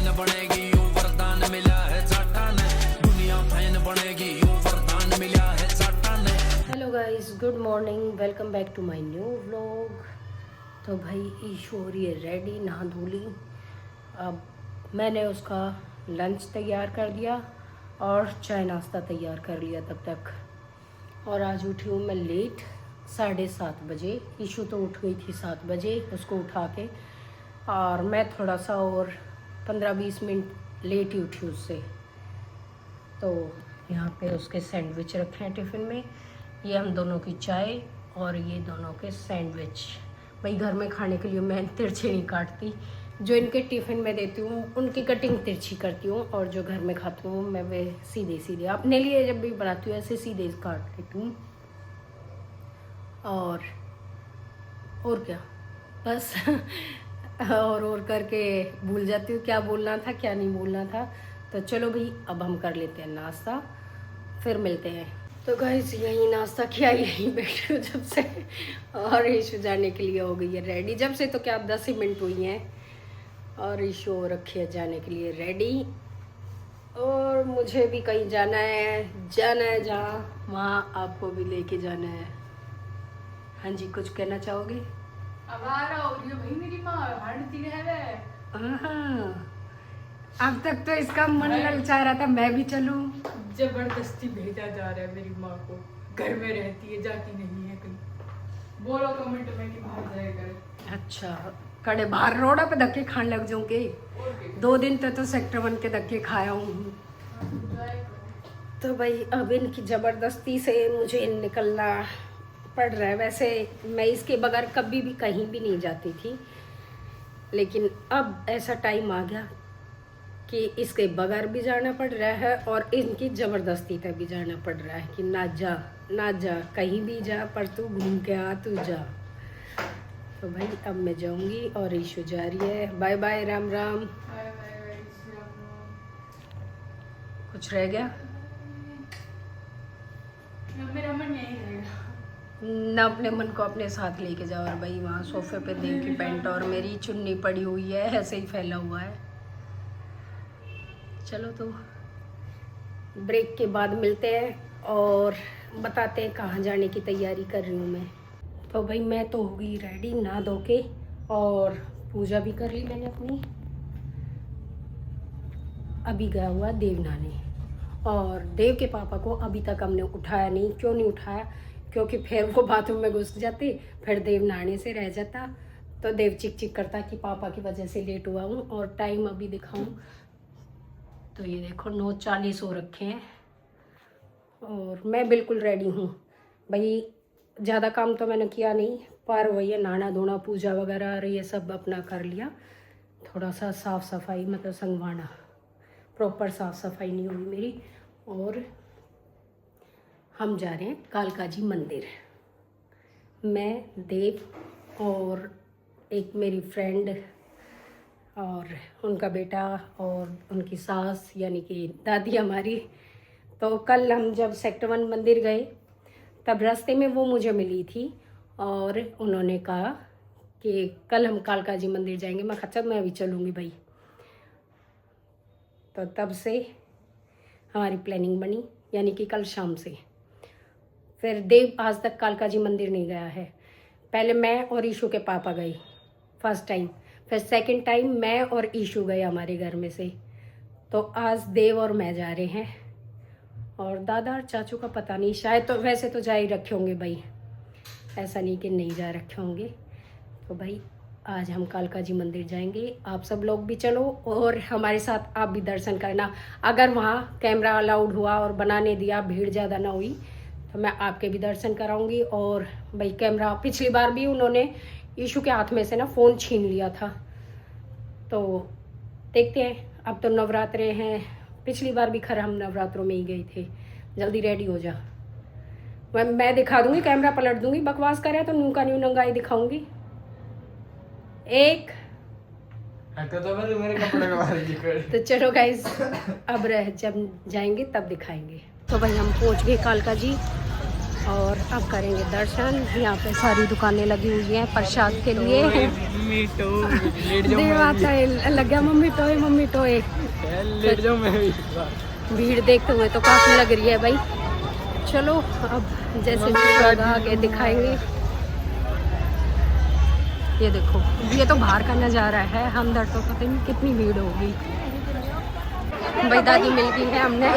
Fan बनेगी यूं वरदान मिला है जाटा ने, दुनिया फैन बनेगी यूं वरदान मिला है जाटा ने। Hello guys, good morning, welcome back to my new vlog. तो भाई ईशू हो रही है रेडी, नहा धो ली। अब मैंने उसका लंच तैयार कर दिया और चाय नाश्ता तैयार कर लिया तब तक। और आज उठी हूँ मैं लेट, 7:30 बजे। ईशू तो उठ गई थी 7 बजे, उसको उठा के, और मैं थोड़ा सा और 15-20 मिनट लेट ही उठी उससे। तो यहाँ पे उसके सैंडविच रखे हैं टिफ़िन में, ये हम दोनों की चाय और ये दोनों के सैंडविच। भाई घर में खाने के लिए मैं तिरछे नहीं काटती, जो इनके टिफ़िन में देती हूँ उनकी कटिंग तिरछी करती हूँ, और जो घर में खाती हूँ मैं वे सीधे सीधे अपने लिए जब भी बनाती हूँ ऐसे सीधे काट लेती हूँ। और क्या, बस और करके भूल जाती हूँ क्या बोलना था क्या नहीं बोलना था। तो चलो भाई, अब हम कर लेते हैं नाश्ता, फिर मिलते हैं। तो गाइस यही नाश्ता किया, यहीं बैठी हूँ जब से, और ईशू जाने के लिए हो गई है रेडी। जब से तो क्या 10 ही मिनट हुई हैं, और ईशू हो रखी है जाने के लिए रेडी। और मुझे भी कहीं जाना है जहाँ वहाँ आपको भी लेके जाना है। हाँ जी, कुछ कहना चाहोगे? आवारा हो रही है भाई मेरी माँ, हड़ती रहे। हाँ, अब तक तो इसका मन ललचा रहा था मैं भी चलूं। जबरदस्ती भेजा जा रहा है मेरी माँ को, घर में रहती है, जाती नहीं है कहीं। बोलो कमेंट में कि बाहर जाए करे। अच्छा, कड़े बाहर रोड़ा पे धक्के खाने लग जाऊंगे। 2 दिन तो सेक्टर 1 के धक्के खाया हूँ। तो भाई अब इनकी ज़बरदस्ती से मुझे निकलना पड़ रहा है। वैसे मैं इसके बगैर कभी भी कहीं भी नहीं जाती थी, लेकिन अब ऐसा टाइम आ गया कि इसके बगैर भी जाना पड़ रहा है और इनकी ज़बरदस्ती पे भी जाना पड़ रहा है कि ना जा कहीं भी जा, पर तू घूम के आ, तू जा। तो भाई अब मैं जाऊंगी और ईशू जा रही है। Bye bye, Ram Ram. कुछ रह गया? मेरा मन यही रहेगा ना, अपने मन को अपने साथ लेके जाओ। और भाई वहाँ सोफे पे देव की पैंट और मेरी चुन्नी पड़ी हुई है, ऐसे ही फैला हुआ है। चलो तो ब्रेक के बाद मिलते हैं और बताते हैं कहाँ जाने की तैयारी कर रही हूँ मैं। तो भाई मैं तो हो गई रेडी, नहा धो के, और पूजा भी कर ली मैंने अपनी। अभी गया हुआ देव नहाने, और देव के पापा को अभी तक हमने उठाया नहीं। क्यों नहीं उठाया? क्योंकि फिर वो बाथरूम में घुस जाते, फिर देव नहाने से रह जाता, तो देव चिक चिक करता कि पापा की वजह से लेट हुआ हूँ। और टाइम अभी दिखाऊँ तो ये देखो 9:40 हो रखे हैं, और मैं बिल्कुल रेडी हूँ। भाई ज़्यादा काम तो मैंने किया नहीं, पर वही है, नहाना धोना पूजा वगैरह ये सब अपना कर लिया। थोड़ा सा साफ़ सफाई, मतलब संगवाना, प्रॉपर साफ़ सफाई नहीं हुई मेरी। और हम जा रहे हैं कालका जी मंदिर, मैं, देव और एक मेरी फ्रेंड और उनका बेटा और उनकी सास, यानी कि दादी हमारी। तो कल हम जब सेक्टर 1 मंदिर गए, तब रास्ते में वो मुझे मिली थी और उन्होंने कहा कि कल हम कालका जी मंदिर जाएंगे। मैं कहा मैं भी चलूँगी भाई। तो तब से हमारी प्लानिंग बनी, यानी कि कल शाम से। फिर देव आज तक कालका जी मंदिर नहीं गया है। पहले मैं और ईशू के पापा गए फर्स्ट टाइम, फिर सेकंड टाइम मैं और ईशू गए हमारे घर में से। तो आज देव और मैं जा रहे हैं, और दादा और चाचू का पता नहीं, शायद तो वैसे तो जा ही रखे होंगे भाई, ऐसा नहीं कि नहीं जा रखे होंगे। तो भाई आज हम कालका जी मंदिर जाएंगे, आप सब लोग भी चलो और हमारे साथ आप भी दर्शन करना। अगर वहाँ कैमरा अलाउड हुआ और बनाने दिया, भीड़ ज़्यादा ना हुई, तो मैं आपके भी दर्शन कराऊंगी। और भाई कैमरा, पिछली बार भी उन्होंने ईशू के हाथ में से ना फ़ोन छीन लिया था, तो देखते हैं। अब तो नवरात्रे हैं, पिछली बार भी खैर हम नवरात्रों में ही गए थे। जल्दी रेडी हो जा, मैं दिखा दूंगी, कैमरा पलट दूंगी। बकवास करे तो नूका न्यू नंगाई दिखाऊंगी। एक तो मेरे कपड़े के बारे में तो चलो गाइस, अब जब जाएंगे तब दिखाएंगे। तो भाई हम पहुंच गए कालका जी, और अब करेंगे दर्शन। यहाँ पे सारी दुकानें लगी हुई हैं प्रसाद के लिए। देवाता है लग गया मम्मी टोए लेट जाऊं मैं भी। भीड़ देखते हुए तो काफ़ी लग रही है भाई। चलो अब जैसे भी होगा आगे दिखाएंगे। ये देखो, ये तो बाहर का नज़ारा है, अंदर तो पता नहीं कितनी भीड़ होगी। भाई दादी मिल गई है हमने,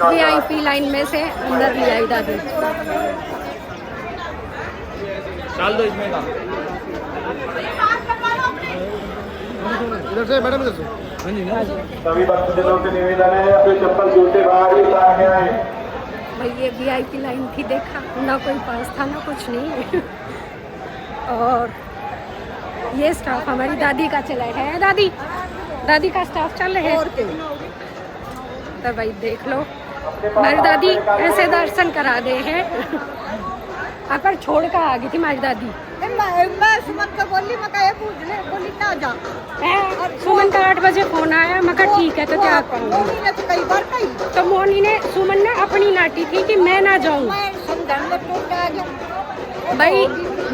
VIP लाइन में से अंदर ले आई दादी। डाल दो इसमें का। इधर से मैडम, इधर से। हाँ जी ना। सभी भक्तजनों से निवेदन है अपने चप्पल जूते बाहर ही उतार के आए। भाई ये VIP लाइन थी, देखा ना कोई पास था ना कुछ नहीं। और ये स्टाफ हमारी दादी का चला है, दादी का स्टाफ चल रहा है। तो भाई देख लो हमारी दादी ऐसे दर्शन करा दे हैं। पर छोड़ कर आ गई थी हमारी दादी। मैं सुमन को बोली मैं कहे पूछ ले, बोली ना जा। सुमन का 8 बजे फोन आया, मैं कहा ठीक है तो क्या करूँगी। मोनी ने तो कई बार कही, तो मोनी ने सुमन ने अपनी नाटी थी कि मैं ना जाऊँ। मैं समझाने में टूट गया। भाई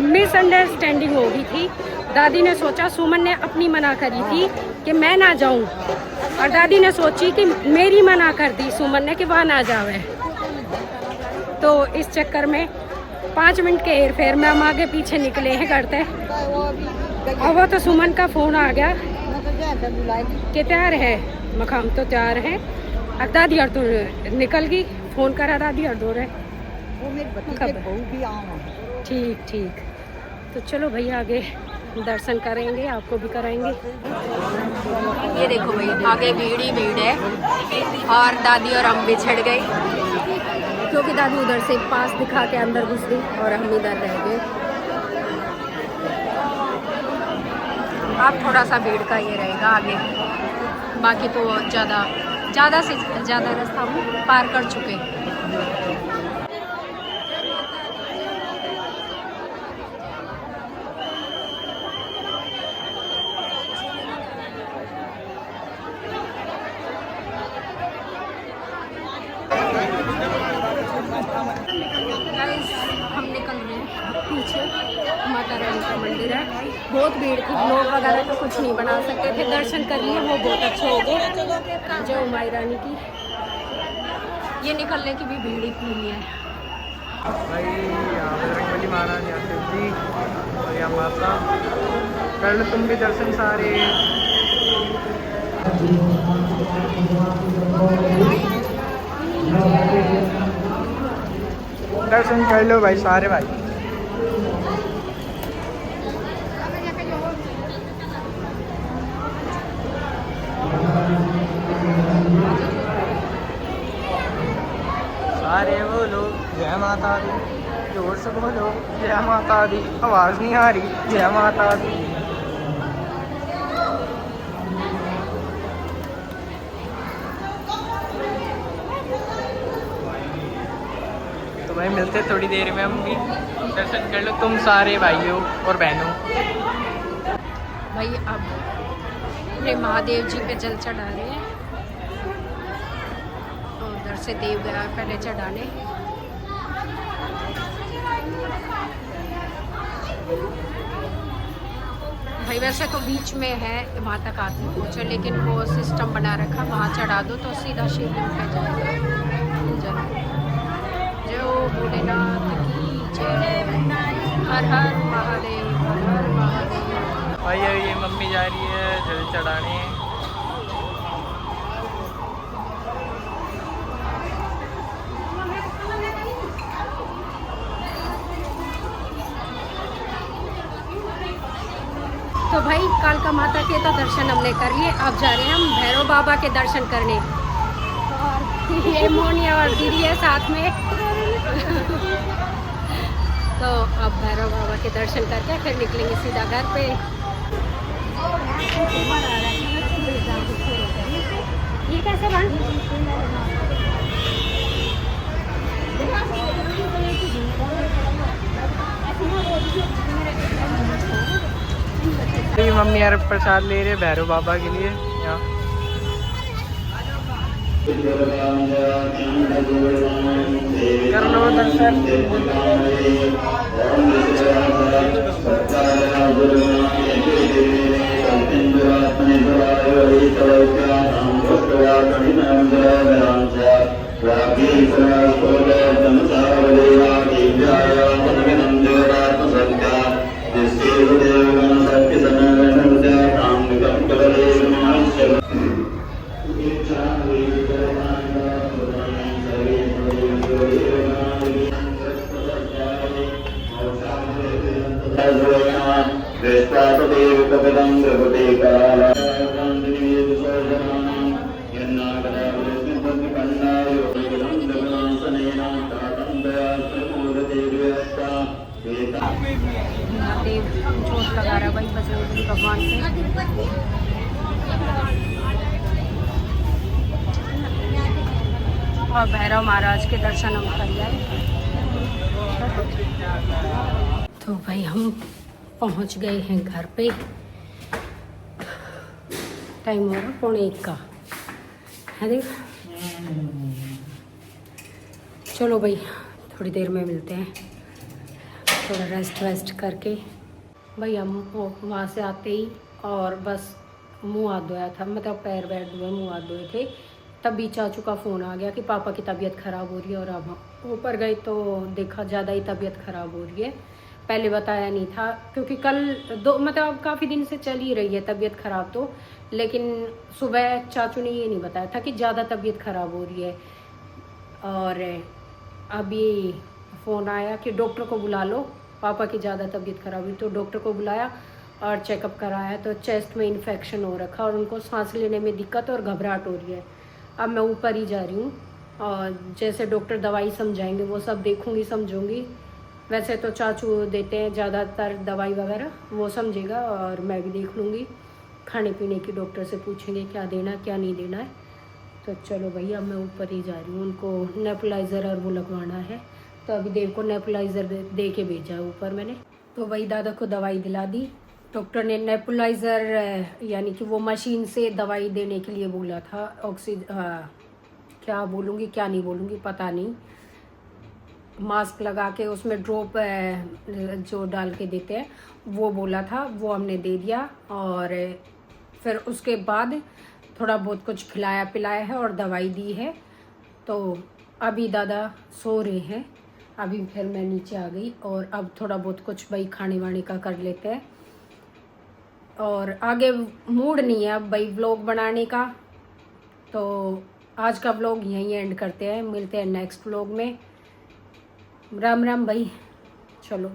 मिसअंडरस्टैंडिंग हो गई थी। दादी ने सोचा सुमन ने अपनी मना करी थी कि मैं ना जाऊं, और दादी ने सोची कि मेरी मना कर दी सुमन ने कि वहाँ ना जावे। तो इस चक्कर में 5 मिनट के हेर फेर में हम आगे पीछे निकले हैं करते। और वो तो सुमन का फ़ोन आ गया कि तैयार है, मकाम तो तैयार है। अब दादी और तो निकल गई, फ़ोन करा दादी और दो रहे। वो मेरी भतीजे बहू भी आऊँ। ठीक। तो चलो भैया आगे दर्शन करेंगे, आपको भी कराएंगे। ये देखो भाई आगे भीड़ ही भीड़ है, और दादी और हम बिछड़ गए क्योंकि दादी उधर से पास दिखा के अंदर घुस गई और हम इधर रह गए। अब थोड़ा सा भीड़ का ये रहेगा आगे, बाकी तो ज़्यादा से ज़्यादा रास्ता हम पार कर चुके। हम निकल रहे हैं पीछे, माता रानी का मंदिर है। बहुत भीड़ थी, ब्लॉग वगैरह तो कुछ नहीं बना सकते थे। दर्शन कर लिए, वो बहुत अच्छे हो गए। जय माई रानी की। ये निकलने की भी भीड़ इतनी है। भाई यहाँ बजरंगबली महाराज यहाँ पे भी, और यहाँ माता। कर लो तुम भी दर्शन सारे। दर्शन कर लो भाई सारे भाई। सारे बोलो जय माता दी, जोर से बोलो जय माता दी। आवाज़ नहीं आ रही, जय माता दी। तो भाई मिलते थोड़ी देर में, हम भी दर्शन कर लो तुम सारे भाइयों और बहनों। भाई अब अपने महादेव जी पे जल चढ़ा रहे हैं, और उधर से देव गया पहले चढ़ाने। भाई वैसे तो बीच में है वहाँ तक आते पहुँचे, लेकिन वो सिस्टम बना रखा, वहाँ चढ़ा दो तो सीधा शिवलिंग पे जाएगा। जय भोलेनाथ की जय। हर हर महादेव, हर हर महादेव। भाई ये मम्मी जा रही है जल चढ़ाने। तो भाई कालका माता के तो दर्शन हमने कर लिए। अब जा रहे हैं हम भैरव बाबा के दर्शन करने, और ये मोनिया और दीदी है साथ में। तो अब भैरव बाबा के दर्शन करके फिर निकलेंगे सीधा घर पे। ये कैसे बन? तो ये मम्मी यार प्रसाद ले रहे भैरव बाबा के लिए यहाँ। कर लो दर्शन। देव जोत लगा रहा भाई बजरंग भगवान से। और भैरव महाराज के दर्शन हम कर आए। तो भाई हम पहुंच गए हैं घर पे। टाइम हो रहा 1:15 का है। देख चलो भाई थोड़ी देर में मिलते हैं, थोड़ा रेस्ट वेस्ट करके। भाई हम वहाँ से आते ही और बस मुंह हाथ धोया था, मतलब पैर वैर धोए मुंह हाथ धोए थे, तभी चाचू का फ़ोन आ गया कि पापा की तबीयत ख़राब हो रही है। और अब ऊपर गई तो देखा ज़्यादा ही तबीयत ख़राब हो रही है। पहले बताया नहीं था क्योंकि कल मतलब अब काफ़ी दिन से चल ही रही है तबीयत ख़राब तो, लेकिन सुबह चाचू ने ये नहीं बताया था कि ज़्यादा तबीयत ख़राब हो रही है। और अभी फ़ोन आया कि डॉक्टर को बुला लो, पापा की ज़्यादा तबीयत ख़राब हुई। तो डॉक्टर को बुलाया और चेकअप कराया तो चेस्ट में इन्फेक्शन हो रखा और उनको सांस लेने में दिक्कत और घबराहट हो रही है। अब मैं ऊपर ही जा रही हूँ और जैसे डॉक्टर दवाई समझाएंगे वो सब देखूँगी समझूँगी। वैसे तो चाचू देते हैं ज़्यादातर दवाई वगैरह, वो समझेगा और मैं भी देख लूँगी। खाने पीने की डॉक्टर से पूछेंगे क्या देना क्या नहीं देना है। तो चलो भैया मैं ऊपर ही जा रही हूँ, उनको नेबुलाइज़र और वो लगवाना है। तो अभी देव को नेबुलाइज़र दे के भेजा है ऊपर मैंने। तो वही दादा को दवाई दिला दी डॉक्टर ने। नेबुलाइज़र यानी कि वो मशीन से दवाई देने के लिए बोला था। क्या बोलूँगी क्या नहीं बोलूँगी पता नहीं। मास्क लगा के उसमें ड्रॉप जो डाल के देते हैं वो बोला था, वो हमने दे दिया। और फिर उसके बाद थोड़ा बहुत कुछ खिलाया पिलाया है और दवाई दी है। तो अभी दादा सो रहे हैं। अभी फिर मैं नीचे आ गई और अब थोड़ा बहुत कुछ भाई खाने वाने का कर लेते हैं। और आगे मूड नहीं है अब भाई व्लॉग बनाने का, तो आज का व्लॉग यहीं एंड करते हैं। मिलते हैं नेक्स्ट व्लॉग में। राम राम भाई, चलो।